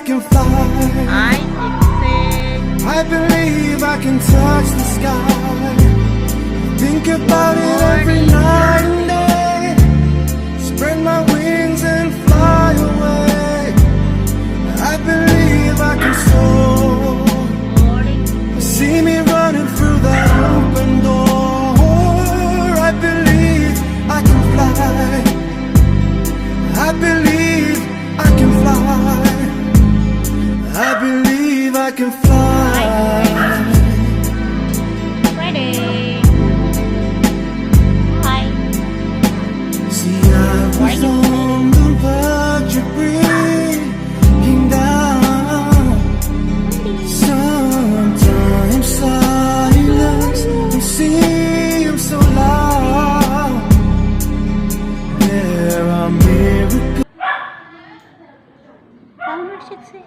can fly. Ay, Jixen. I believe I can touch the sky. Think about it every night and day. Spread my wings and fly away. I believe I can soar. Morning. See me running through that open door. I believe I can fly. I believe I can fly. I believe I can fly. Ready. Hi. See, I was on the verge of breaking down. Sometimes silence can seem so loud. There are miracles. How much, Jixen?